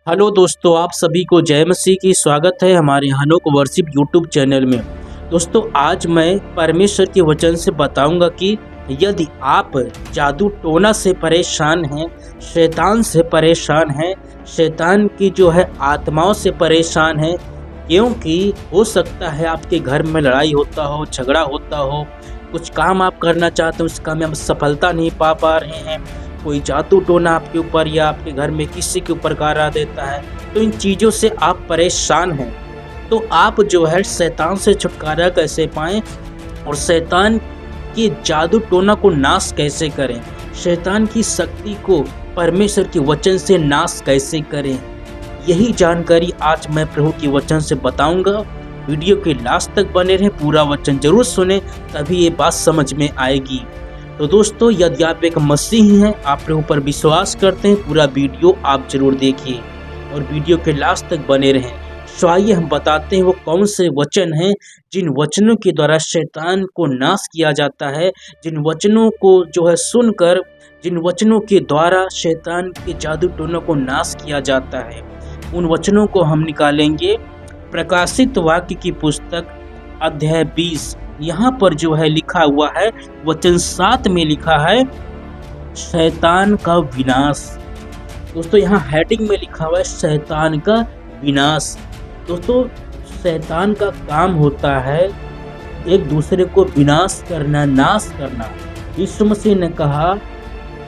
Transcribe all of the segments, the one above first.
Hello दोस्तों, आप सभी को जय मसीह की स्वागत है हमारे हनोक वर्शिप यूट्यूब चैनल में। दोस्तों, आज मैं परमेश्वर के वचन से बताऊंगा कि यदि आप जादू टोना से परेशान हैं, शैतान से परेशान हैं, शैतान की आत्माओं से परेशान हैं, क्योंकि हो सकता है आपके घर में लड़ाई होता हो, झगड़ा होता हो, कुछ काम आप करना चाहते हो, उस काम में आप सफलता नहीं पा रहे हैं, कोई जादू टोना आपके ऊपर या आपके घर में किसी के ऊपर करा देता है, तो इन चीज़ों से आप परेशान हैं। तो आप शैतान से छुटकारा कैसे पाएं और शैतान के जादू टोना को नाश कैसे करें, शैतान की शक्ति को परमेश्वर के वचन से नाश कैसे करें, यही जानकारी आज मैं प्रभु के वचन से बताऊंगा। वीडियो के लास्ट तक बने रहें, पूरा वचन जरूर सुने, तभी ये बात समझ में आएगी। तो दोस्तों, यदि आप एक मसीही हैं, आप प्रभु पर विश्वास करते हैं, पूरा वीडियो आप जरूर देखिए और वीडियो के लास्ट तक बने रहें। तो आइए हम बताते हैं वो कौन से वचन हैं जिन वचनों के द्वारा शैतान को नाश किया जाता है, जिन वचनों को सुनकर, जिन वचनों के द्वारा शैतान के जादू टोनों को नाश किया जाता है। उन वचनों को हम निकालेंगे प्रकाशित वाक्य की पुस्तक अध्याय 20। यहाँ पर लिखा हुआ है, वचन 7 में लिखा है शैतान का विनाश। दोस्तों, यहाँ हेडिंग में लिखा हुआ है शैतान का विनाश। दोस्तों, शैतान का काम होता है एक दूसरे को विनाश करना, नाश करना। यीशु मसीह ने कहा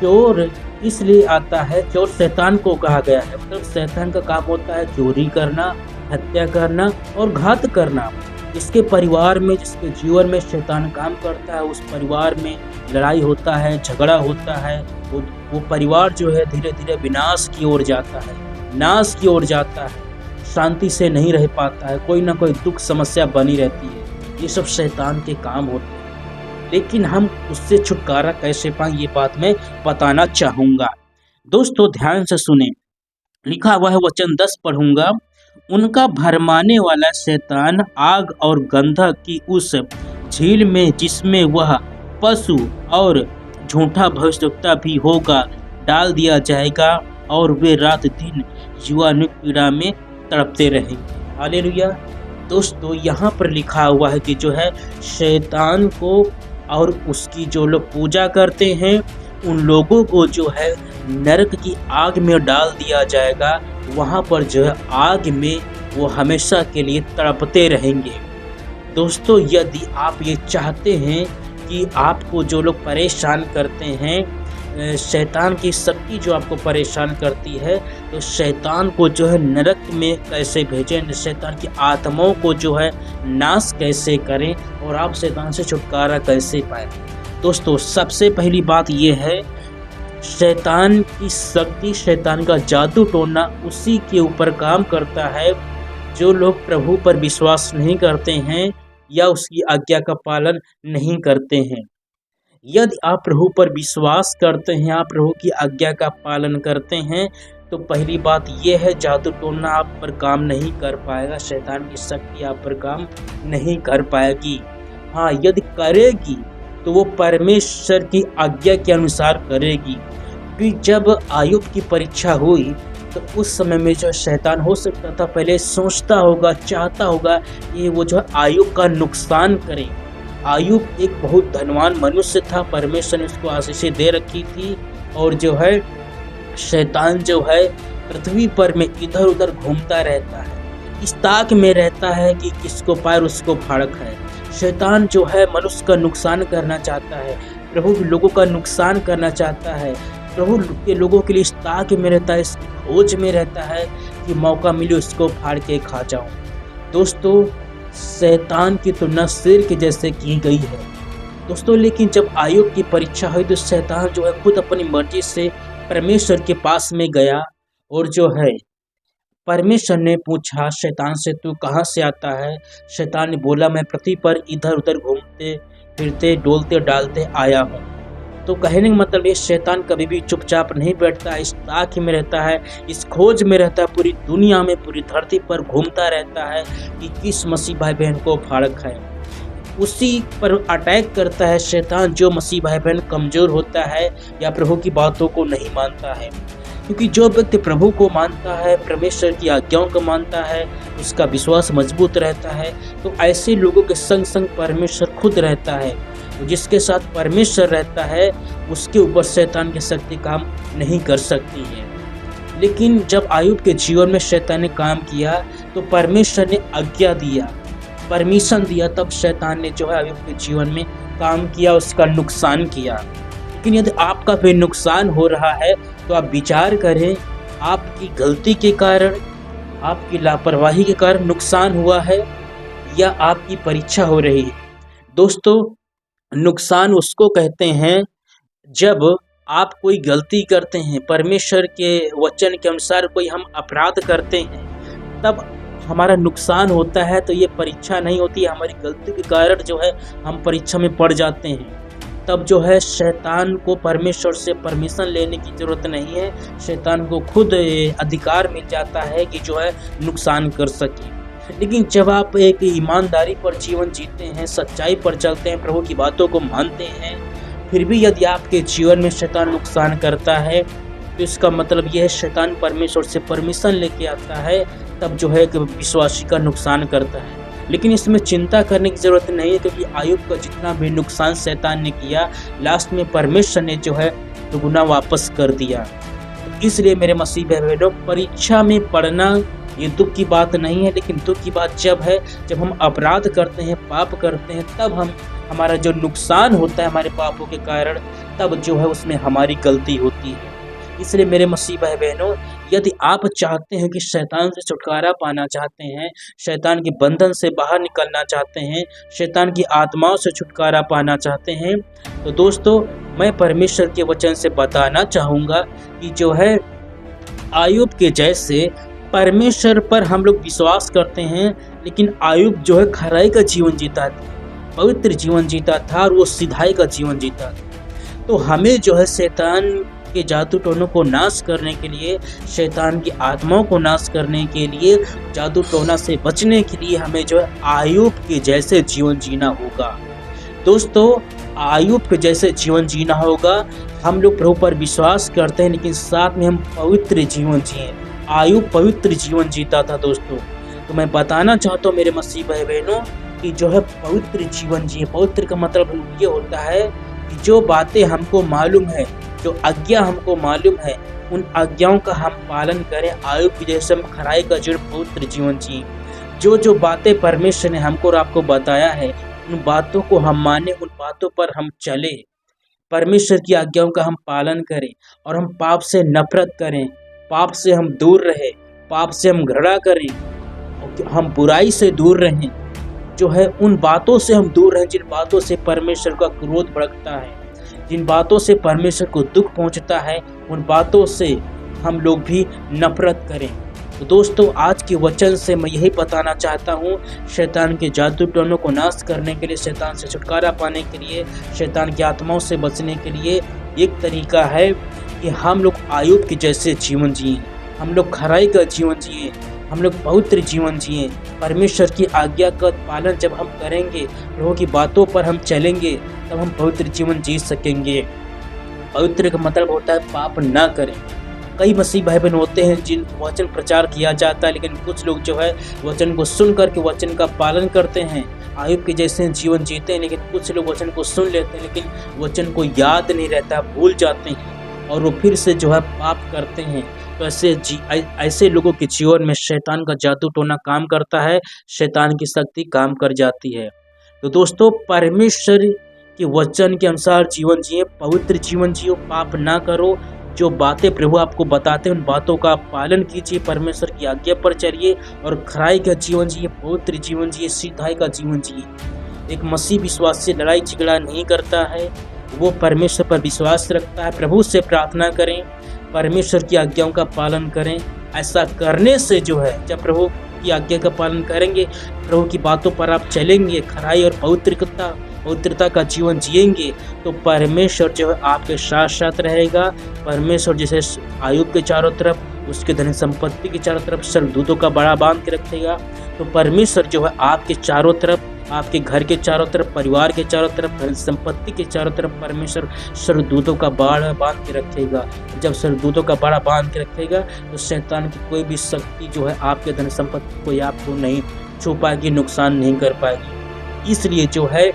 चोर इसलिए आता है, चोर शैतान को कहा गया है, मतलब शैतान का काम होता है चोरी करना, हत्या करना और घात करना। जिसके परिवार में, जिसके जीवन में शैतान काम करता है, उस परिवार में लड़ाई होता है, झगड़ा होता है, वो परिवार धीरे धीरे विनाश की ओर जाता है, नाश की ओर जाता है, शांति से नहीं रह पाता है, कोई ना कोई दुख समस्या बनी रहती है। ये सब शैतान के काम होते हैं, लेकिन हम उससे छुटकारा कैसे पाएं, ये बात मैं बताना चाहूँगा। दोस्तों, ध्यान से सुने, लिखा हुआ है, वचन 10 पढ़ूंगा। उनका भरमाने वाला शैतान आग और गंधक की उस झील में, जिसमें वह पशु और झूठा भविष्यवक्ता भी होगा, डाल दिया जाएगा और वे रात दिन जीवाणु पीड़ा में तड़पते रहेंगे। हालेलुया। दोस्तों, यहाँ पर लिखा हुआ है कि शैतान को और उसकी जो लोग पूजा करते हैं, उन लोगों को नरक की आग में डाल दिया जाएगा। वहाँ पर आग में वो हमेशा के लिए तड़पते रहेंगे। दोस्तों, यदि आप ये चाहते हैं कि आपको जो लोग परेशान करते हैं, शैतान की शक्ति जो आपको परेशान करती है, तो शैतान को नरक में कैसे भेजें, शैतान की आत्माओं को नाश कैसे करें और आप शैतान से छुटकारा कैसे पाएं। दोस्तों, सबसे पहली बात ये है, शैतान की शक्ति, शैतान का जादू टोना उसी के ऊपर काम करता है जो लोग प्रभु पर विश्वास नहीं करते हैं या उसकी आज्ञा का पालन नहीं करते हैं। यदि आप प्रभु पर विश्वास करते हैं, आप प्रभु की आज्ञा का पालन करते हैं, तो पहली बात यह है, जादू टोना आप पर काम नहीं कर पाएगा, शैतान की शक्ति आप पर काम नहीं कर पाएगी। हाँ, यदि करेगी तो वो परमेश्वर की आज्ञा के अनुसार करेगी। कि जब आयुब की परीक्षा हुई, तो उस समय में शैतान हो सकता था पहले सोचता होगा, चाहता होगा कि वो आयुब का नुकसान करे। आयुब एक बहुत धनवान मनुष्य था, परमेश्वर ने उसको आशीषें दे रखी थी, और शैतान पृथ्वी पर में इधर उधर घूमता रहता है, इस ताक में रहता है कि किसको पार उसको फाड़क है। शैतान मनुष्य का नुकसान करना चाहता है, प्रभु लोगों का नुकसान करना चाहता है, प्रभु के लोगों के लिए इस ताक में रहता है, इस खोज में रहता है कि मौका मिले उसको फाड़ के खा जाऊं। दोस्तों, शैतान की तुलना शेर के जैसे की गई है। दोस्तों, लेकिन जब आयुब की परीक्षा हुई, तो शैतान खुद अपनी मर्जी से परमेश्वर के पास में गया, और परमेश्वर ने पूछा शैतान से, तू कहाँ से आता है? शैतान ने बोला, मैं पृथ्वी पर इधर उधर घूमते फिरते, डोलते डालते आया हूँ। तो कहने का मतलब ये, शैतान कभी भी चुपचाप नहीं बैठता है, इस ताक में रहता है, इस खोज में रहता है, पूरी दुनिया में, पूरी धरती पर घूमता रहता है कि किस मसीह भाई बहन को फाड़क है। उसी पर अटैक करता है शैतान जो मसीह भाई बहन कमज़ोर होता है या प्रभु की बातों को नहीं मानता है। क्योंकि जो व्यक्ति प्रभु को मानता है, परमेश्वर की आज्ञाओं को मानता है, उसका विश्वास मजबूत रहता है, तो ऐसे लोगों के संग संग परमेश्वर खुद रहता है। तो जिसके साथ परमेश्वर रहता है उसके ऊपर शैतान की शक्ति काम नहीं कर सकती है। लेकिन जब आयुब के जीवन में शैतान ने काम किया तो परमेश्वर ने आज्ञा दिया, परमिशन दिया, तब शैतान ने जो है आयुब के जीवन में काम किया, उसका नुकसान किया। लेकिन यदि आपका भी नुकसान हो रहा है तो आप विचार करें, आपकी गलती के कारण, आपकी लापरवाही के कारण नुकसान हुआ है या आपकी परीक्षा हो रही है। दोस्तों, नुकसान उसको कहते हैं जब आप कोई गलती करते हैं, परमेश्वर के वचन के अनुसार कोई हम अपराध करते हैं, तब हमारा नुकसान होता है। तो ये परीक्षा नहीं होती है, हमारी गलती के कारण जो है हम परीक्षा में पड़ जाते हैं। तब जो है शैतान को परमेश्वर से परमिशन लेने की ज़रूरत नहीं है, शैतान को खुद अधिकार मिल जाता है कि जो है नुकसान कर सके। लेकिन जब आप एक ईमानदारी पर जीवन जीते हैं, सच्चाई पर चलते हैं, प्रभु की बातों को मानते हैं, फिर भी यदि आपके जीवन में शैतान नुकसान करता है तो इसका मतलब यह है शैतान परमेश्वर से परमिशन लेके आता है, तब जो है कि विश्वासी का नुकसान करता है। लेकिन इसमें चिंता करने की ज़रूरत नहीं है, क्योंकि आयुब का जितना भी नुकसान शैतान ने किया, लास्ट में परमेश्वर ने जो है दुगुना वापस कर दिया। इसलिए मेरे मसीह भाई बहनों, परीक्षा में पढ़ना ये दुख की बात नहीं है, लेकिन दुख की बात जब है जब हम अपराध करते हैं, पाप करते हैं, तब हमारा जो नुकसान होता है हमारे पापों के कारण, तब जो है उसमें हमारी गलती होती है। इसलिए मेरे मसीह भाई बहनों, यदि आप चाहते हैं कि शैतान से छुटकारा पाना चाहते हैं, शैतान के बंधन से बाहर निकलना चाहते हैं, शैतान की आत्माओं से छुटकारा पाना चाहते हैं, तो दोस्तों मैं परमेश्वर के वचन से बताना चाहूँगा कि जो है आयुब के जैसे परमेश्वर पर हम लोग विश्वास करते हैं, लेकिन आयुब जो है खराई का जीवन जीता था, पवित्र जीवन जीता था और वो सिधाई का जीवन जीता था। तो हमें जो है शैतान के जादू टोनों को नाश करने के लिए, शैतान की आत्माओं को नाश करने के लिए, जादू टोना से बचने के लिए हमें जो है आयुब के जैसे जीवन जीना होगा। दोस्तों, आयुब के जैसे जीवन जीना होगा। हम लोग प्रभु पर विश्वास करते हैं, लेकिन साथ में हम पवित्र जीवन जिए। आयुब पवित्र जीवन जीता था दोस्तों। तो मैं बताना चाहता हूँ मेरे मसीह भाई बहनों कि जो है पवित्र जीवन जिए। पवित्र का मतलब ये होता है कि जो बातें हमको मालूम है, जो आज्ञा हमको मालूम है, उन आज्ञाओं का हम पालन करें। आयुब की जैसे हम खराई का जीवन, पवित्र जीवन जिए। जो बातें परमेश्वर ने हमको और आपको बताया है, उन बातों को हम माने, उन बातों पर हम चले, परमेश्वर की आज्ञाओं का हम पालन करें और हम पाप से नफरत करें, पाप से हम दूर रहें, पाप से हम घृणा करें, हम बुराई से दूर रहें। जो है उन बातों से हम दूर रहें जिन बातों से परमेश्वर का क्रोध भड़कता है, जिन बातों से परमेश्वर को दुख पहुंचता है, उन बातों से हम लोग भी नफरत करें। तो दोस्तों, आज के वचन से मैं यही बताना चाहता हूँ, शैतान के जादू टोनों को नाश करने के लिए, शैतान से छुटकारा पाने के लिए, शैतान की आत्माओं से बचने के लिए एक तरीका है कि हम लोग आयुब के जैसे जीवन जिए, हम लोग खराई का जीवन जिए, हम लोग पवित्र जीवन जिए। परमेश्वर की आज्ञा का पालन जब हम करेंगे, प्रभु की बातों पर हम चलेंगे, तब हम पवित्र जीवन जी सकेंगे। पवित्र का मतलब होता है पाप ना करें। कई मसीह भाई बहन होते हैं जिन वचन प्रचार किया जाता है, लेकिन कुछ लोग जो है वचन को सुन करके वचन का पालन करते हैं, आयुब के जैसे जीवन जीते हैं। लेकिन कुछ लोग वचन को सुन लेते हैं, लेकिन वचन को याद नहीं रहता, भूल जाते हैं और वो फिर से जो है पाप करते हैं। तो ऐसे लोगों के जीवन में शैतान का जादू टोना काम करता है, शैतान की शक्ति काम कर जाती है। तो दोस्तों, परमेश्वर के वचन के अनुसार जीवन जिए, पवित्र जीवन जियो, पाप ना करो। जो बातें प्रभु आपको बताते हैं उन बातों का आप पालन कीजिए, परमेश्वर की आज्ञा पर चलिए और खराई का जीवन जिए, पवित्र जीवन जिए, सिधाई का जीवन जिए। एक मसीह विश्वास से लड़ाई झगड़ा नहीं करता है, वो परमेश्वर पर विश्वास रखता है। प्रभु से प्रार्थना करें, परमेश्वर की आज्ञाओं का पालन करें। ऐसा करने से जो है, जब प्रभु की आज्ञा का पालन करेंगे, प्रभु की बातों पर आप चलेंगे, खराई और पवित्रता का जीवन जिएंगे, तो परमेश्वर जो है आपके साथ साथ रहेगा। परमेश्वर जैसे आयुब के चारों तरफ, उसके धन संपत्ति के चारों तरफ स्वर्गदूतों का बड़ा बांध के रखेगा, तो परमेश्वर जो है आपके चारों तरफ आपके घर के चारों तरफ, परिवार के चारों तरफ, धन संपत्ति के चारों तरफ परमेश्वर सरदूतों का बाड़ा बांध के रखेगा। जब सरदूतों का बाड़ा बांध के रखेगा तो शैतान की कोई भी शक्ति जो है आपके धन संपत्ति को या आपको नहीं छू पाएगी, नुकसान नहीं कर पाएगी। इसलिए जो है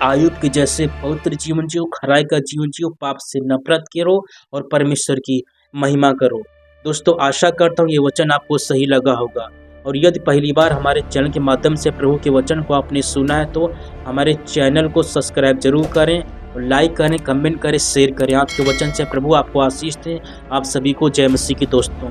आयुब के जैसे पवित्र जीवन जियो, खराई का जीवन जियो, पाप से नफरत करो और परमेश्वर की महिमा करो। दोस्तों आशा करता हूँ ये वचन आपको सही लगा होगा, और यदि पहली बार हमारे चैनल के माध्यम से प्रभु के वचन को आपने सुना है तो हमारे चैनल को सब्सक्राइब जरूर करें, और लाइक करें, कमेंट करें, शेयर करें। आपके वचन से प्रभु आपको आशीष दें। आप सभी को जय मसीह की दोस्तों।